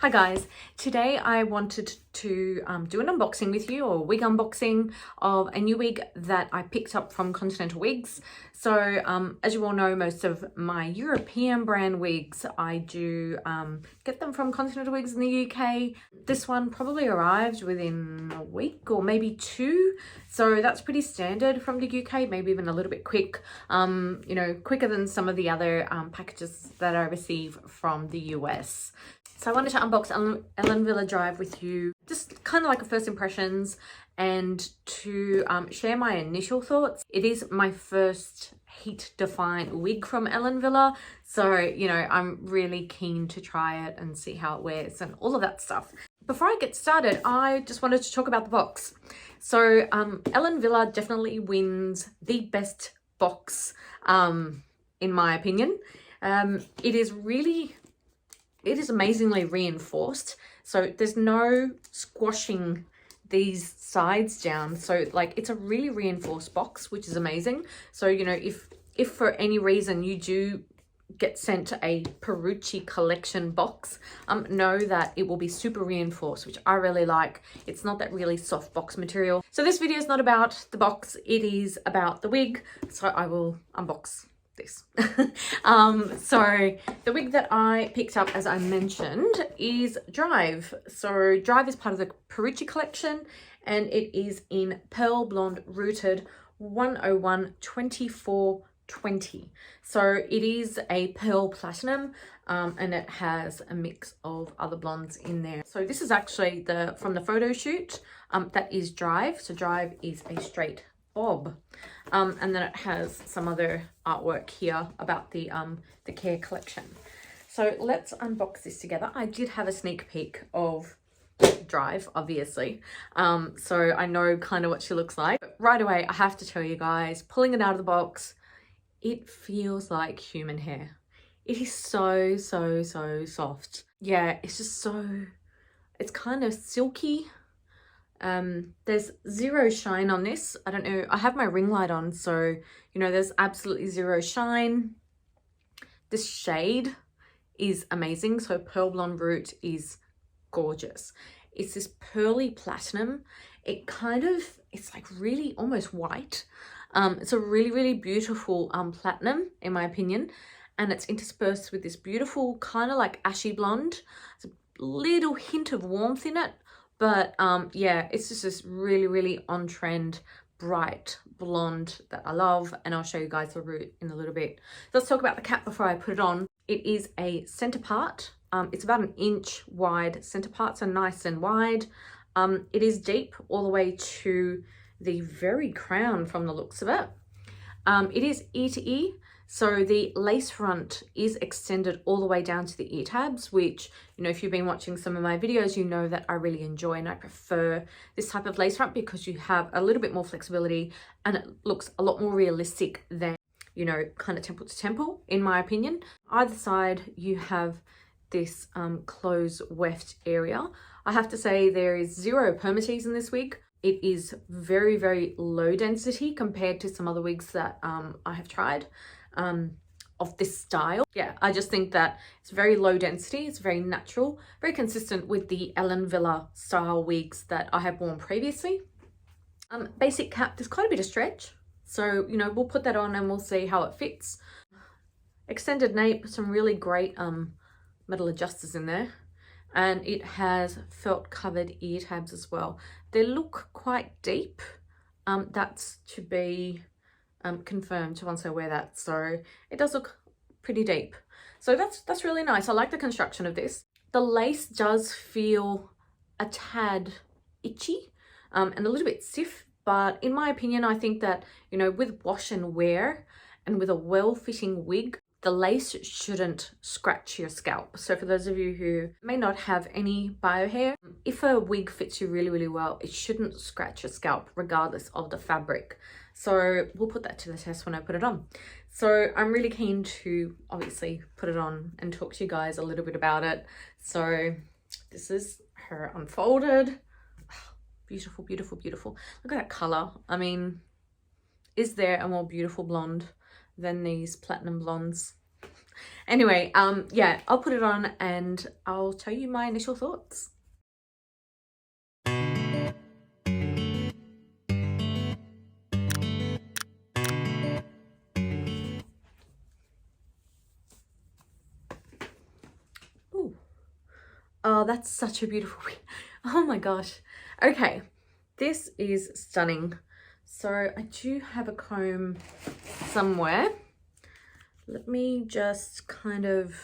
Hi guys, today I wanted to do an unboxing with you, or a wig unboxing of a new wig that I picked up from Continental Wigs. So as you all know, most of my European brand wigs, I do get them from Continental Wigs in the UK. This one probably arrived within a week or maybe two, so that's pretty standard from the UK, maybe even a little bit quick, you know, quicker than some of the other packages that I receive from the US. So I wanted to unbox Ellen Villa Drive with you, just kind of like a first impressions, and to share my initial thoughts. It is my first heat defiant wig from Ellen Villa, so you know, I'm really keen to try it and see how it wears and all of that stuff. Before I get started, I just wanted to talk about the box. So Ellen Villa definitely wins the best box in my opinion. It is amazingly reinforced, so there's no squashing these sides down, so like it's a really reinforced box, which is amazing. So you know, if for any reason you do get sent a Perucci collection box, know that it will be super reinforced, which I really like. It's not that really soft box material. So this video is not about the box, it is about the wig, so I will unbox this. So the wig that I picked up, as I mentioned, is Drive. So Drive is part of the Perucci collection, and it is in Pearl Blonde Rooted 101 2420. So it is a pearl platinum, and it has a mix of other blondes in there. So this is actually from the photo shoot, that is Drive. So Drive is a straight bob, and then it has some other artwork here about the care collection. So let's unbox this together. I did have a sneak peek of Drive, obviously, so I know kind of what she looks like. But right away, I have to tell you guys, pulling it out of the box, it feels like human hair. It is so soft. Yeah, it's just it's kind of silky. There's zero shine on this. I don't know, I have my ring light on, so you know, there's absolutely zero shine. This shade is amazing. So Pearl Blonde Root is gorgeous. It's this pearly platinum. It's like really almost white. It's a really beautiful platinum in my opinion, and it's interspersed with this beautiful kind of like ashy blonde. There's a little hint of warmth in it. But yeah, it's just this really on trend, bright blonde that I love, and I'll show you guys the root in a little bit. Let's talk about the cap before I put it on. It is a center part. It's about an inch wide center part, so nice and wide. It is deep all the way to the very crown from the looks of it. It is ear to ear. So the lace front is extended all the way down to the ear tabs, which, you know, if you've been watching some of my videos, you know that I really enjoy and I prefer this type of lace front because you have a little bit more flexibility and it looks a lot more realistic than, you know, kind of temple to temple, in my opinion. Either side, you have this closed weft area. I have to say there is zero permatease in this wig. It is very low density compared to some other wigs that I have tried. Of this style. Yeah, I just think that it's very low density, it's very natural, very consistent with the Ellen Villa style wigs that I have worn previously. Basic cap, there's quite a bit of stretch, so you know, we'll put that on and we'll see how it fits. Extended nape, some really great metal adjusters in there, and it has felt covered ear tabs as well. They look quite deep. That's to be confirmed once I wear that, so it does look pretty deep, so that's really nice. I like the construction of this. The lace does feel a tad itchy and a little bit stiff, but in my opinion, I think that, you know, with wash and wear and with a well-fitting wig, the lace shouldn't scratch your scalp. So for those of you who may not have any bio hair, if a wig fits you really well, it shouldn't scratch your scalp regardless of the fabric. So we'll put that to the test when I put it on. So I'm really keen to obviously put it on and talk to you guys a little bit about it. So this is her unfolded. Beautiful. Look at that color. I mean, is there a more beautiful blonde than these platinum blondes? Anyway, yeah, I'll put it on and I'll tell you my initial thoughts. Ooh. Oh, that's such a beautiful wig. Oh my gosh. Okay, this is stunning. So I do have a comb somewhere. Let me just kind of,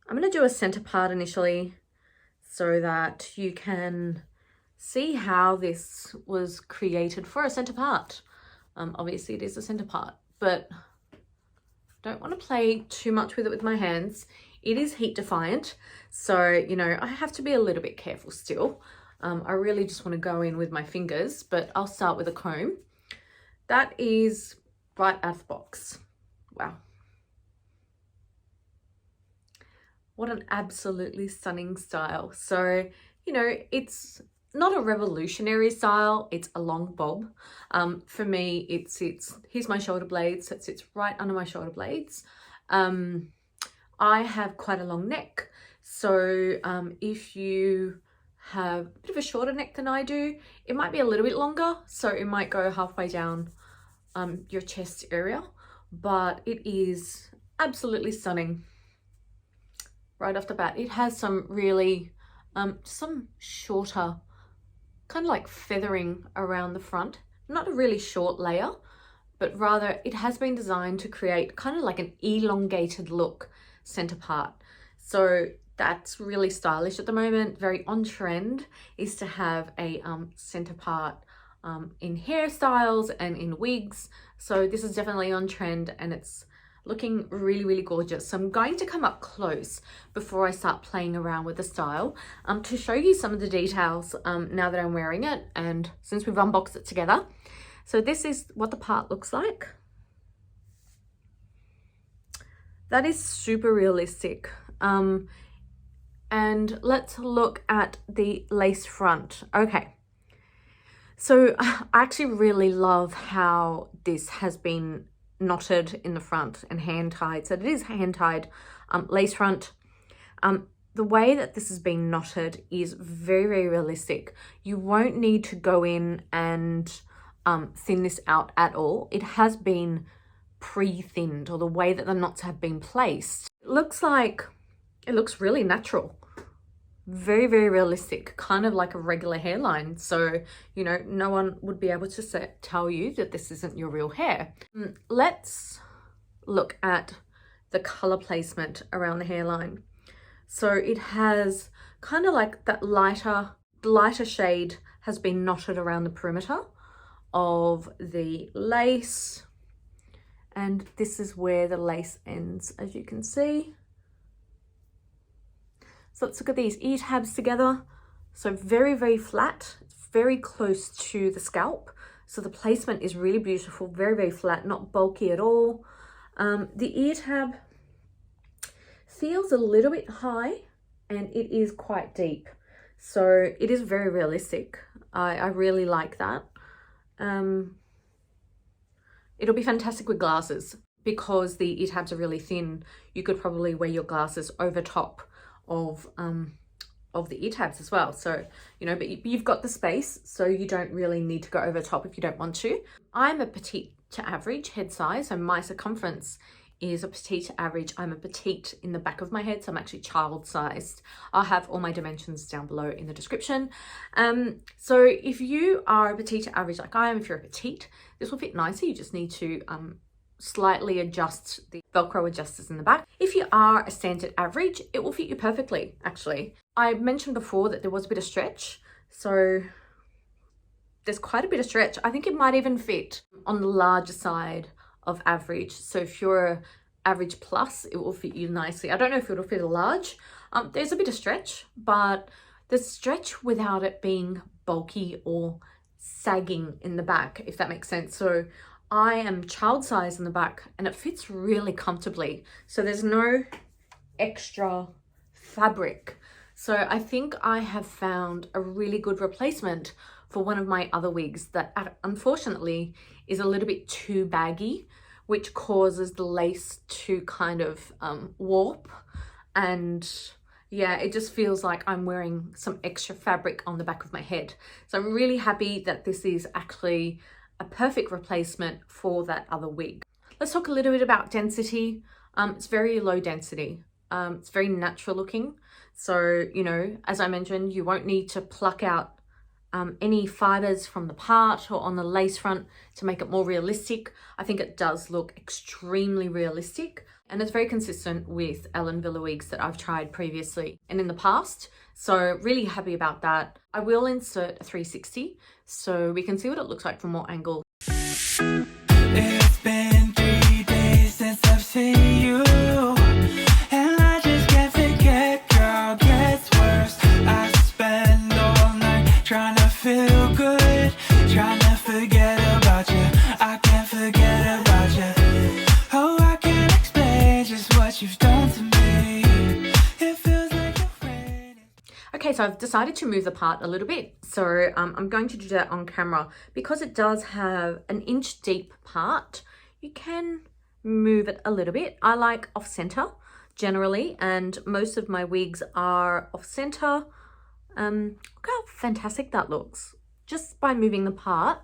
I'm going to do a center part initially so that you can see how this was created for a center part. Obviously it is a center part, but don't want to play too much with it with my hands. It is heat defiant, so, you know, I have to be a little bit careful still. I really just want to go in with my fingers, but I'll start with a comb. That is right out of the box. Wow. What an absolutely stunning style. So, you know, it's not a revolutionary style, it's a long bob. For me, it sits, here's my shoulder blades, so it sits right under my shoulder blades. I have quite a long neck, so if you have a bit of a shorter neck than I do, it might be a little bit longer, so it might go halfway down your chest area, but it is absolutely stunning right off the bat. It has some really, some shorter, kind of like feathering around the front, not a really short layer, but rather it has been designed to create kind of like an elongated look center part. So that's really stylish at the moment. Very on trend is to have a center part in hairstyles and in wigs. So this is definitely on trend and it's looking really, really gorgeous. So I'm going to come up close before I start playing around with the style to show you some of the details now that I'm wearing it and since we've unboxed it together. So this is what the part looks like. That is super realistic. And let's look at the lace front. Okay. So I actually really love how this has been knotted in the front and hand tied. So it is hand tied lace front. The way that this has been knotted is very, very realistic. You won't need to go in and thin this out at all. It has been pre-thinned, or the way that the knots have been placed. It looks really natural. Very, very realistic, kind of like a regular hairline. So, you know, no one would be able to tell you that this isn't your real hair. Let's look at the color placement around the hairline. So it has kind of like that lighter shade has been knotted around the perimeter of the lace. And this is where the lace ends, as you can see. So let's look at these ear tabs together. So very, very flat, very close to the scalp. So the placement is really beautiful, very, very flat, not bulky at all. The ear tab feels a little bit high and it is quite deep. So it is very realistic. I really like that. It'll be fantastic with glasses because the ear tabs are really thin. You could probably wear your glasses over top of the ear tabs as well. So, you know, but you've got the space, so you don't really need to go over top if you don't want to. I'm a petite to average head size, so my circumference is a petite to average. I'm a petite in the back of my head, so I'm actually child sized. I'll have all my dimensions down below in the description. So if you are a petite to average like I am, if you're a petite, this will fit nicely. You just need to slightly adjust the Velcro adjusters in the back. If you are a standard average, it will fit you perfectly, actually. I mentioned before that there was a bit of stretch, so there's quite a bit of stretch. I think it might even fit on the larger side of average. So if you're average plus, it will fit you nicely. I don't know if it'll fit a large. There's a bit of stretch, but there's stretch without it being bulky or sagging in the back, if that makes sense. So I am child size in the back and it fits really comfortably. So there's no extra fabric. So I think I have found a really good replacement for one of my other wigs that unfortunately is a little bit too baggy, which causes the lace to kind of warp, and yeah, it just feels like I'm wearing some extra fabric on the back of my head. So I'm really happy that this is actually a perfect replacement for that other wig. Let's talk a little bit about density. It's very low density. It's very natural looking. So, you know, as I mentioned, you won't need to pluck out any fibers from the part or on the lace front to make it more realistic. I think it does look extremely realistic, and it's very consistent with Ellen Villa wigs that I've tried previously and in the past. So really happy about that. I will insert a 360 so we can see what it looks like from more angles. It's been 3 days since I've seen you, and I just can't forget, girl, gets worse. I spend all night trying to feel good, trying to forget about you. I can't forget about you. Oh, I can't explain just what you've done to me. It feels like you're waiting. Okay, so I've decided to move the part a little bit. So I'm going to do that on camera. Because it does have an inch deep part, you can move it a little bit. I like off center generally, and most of my wigs are off center. Look how fantastic that looks just by moving the part.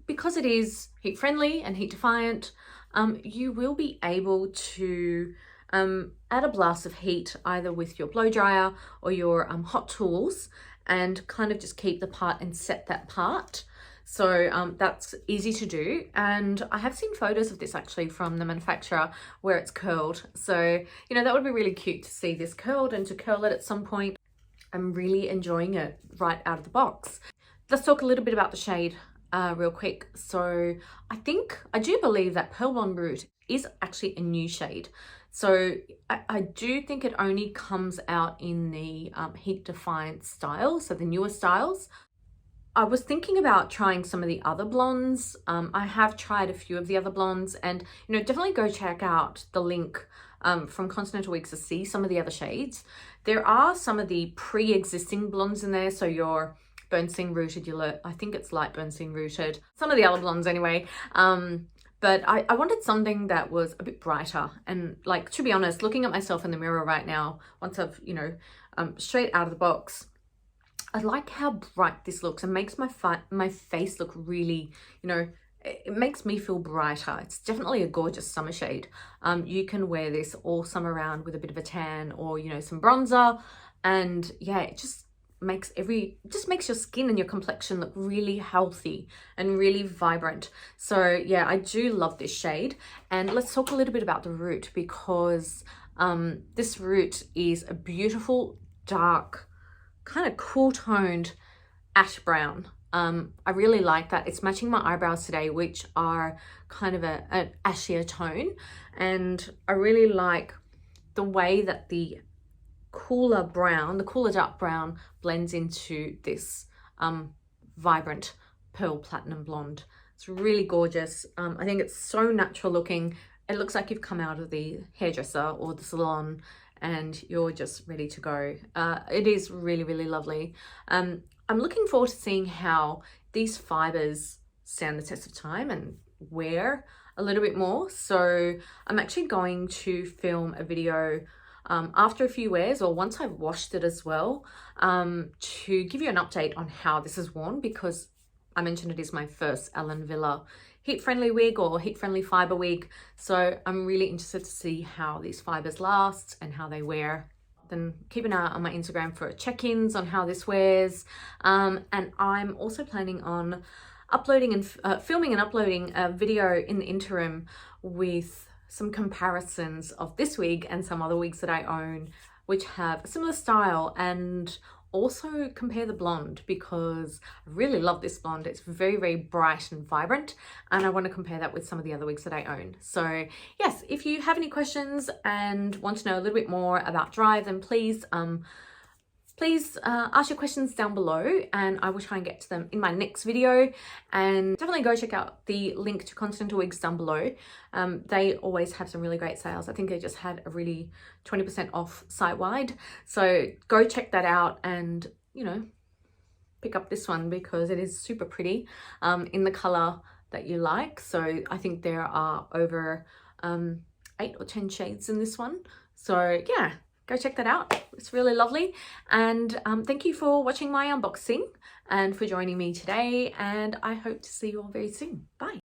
Because it is heat friendly and heat defiant, you will be able to add a blast of heat either with your blow dryer or your hot tools, and kind of just keep the part and set that part. So that's easy to do, and I have seen photos of this actually from the manufacturer where it's curled. So, you know, that would be really cute to see this curled and to curl it at some point. I'm really enjoying it right out of the box. Let's talk a little bit about the shade real quick. So I do believe that Pearl Blonde Brute is actually a new shade. So I do think it only comes out in the heat defiant style, so the newer styles. I was thinking about trying some of the other blondes. I have tried a few of the other blondes, and you know, definitely go check out the link from Continental Wigs to see some of the other shades. There are some of the pre-existing blondes in there, so your Bernstein rooted, I think it's light Bernstein rooted, some of the other blondes anyway. But I wanted something that was a bit brighter, and like, to be honest, looking at myself in the mirror right now, once I've, you know, straight out of the box, I like how bright this looks and makes my face look really, you know, it makes me feel brighter. It's definitely a gorgeous summer shade. You can wear this all summer round with a bit of a tan or, you know, some bronzer, and yeah, it just makes your skin and your complexion look really healthy and really vibrant. So yeah, I do love this shade. And let's talk a little bit about the root, because this root is a beautiful dark kind of cool toned ash brown. I really like that. It's matching my eyebrows today, which are kind of an ashier tone, and I really like the way that the cooler dark brown blends into this vibrant pearl platinum blonde. It's really gorgeous. I think it's so natural looking. It looks like you've come out of the hairdresser or the salon and you're just ready to go. It is really, really lovely. I'm looking forward to seeing how these fibers stand the test of time and wear a little bit more. So I'm actually going to film a video after a few wears, or once I've washed it as well, to give you an update on how this is worn, because I mentioned it is my first Ellen Villa heat-friendly wig or heat-friendly fiber wig. So I'm really interested to see how these fibers last and how they wear. Then keep an eye on my Instagram for check-ins on how this wears. And I'm also planning on uploading and filming and uploading a video in the interim with some comparisons of this wig and some other wigs that I own which have a similar style, and also compare the blonde, because I really love this blonde. It's very, very bright and vibrant, and I want to compare that with some of the other wigs that I own. So yes, if you have any questions and want to know a little bit more about Drive, then please ask your questions down below and I will try and get to them in my next video. And definitely go check out the link to Continental Wigs down below. They always have some really great sales. I think they just had a really 20% off site-wide. So go check that out and, you know, pick up this one because it is super pretty in the color that you like. So I think there are over 8 or 10 shades in this one. So yeah, go check that out. It's really lovely. And thank you for watching my unboxing and for joining me today. And I hope to see you all very soon. Bye.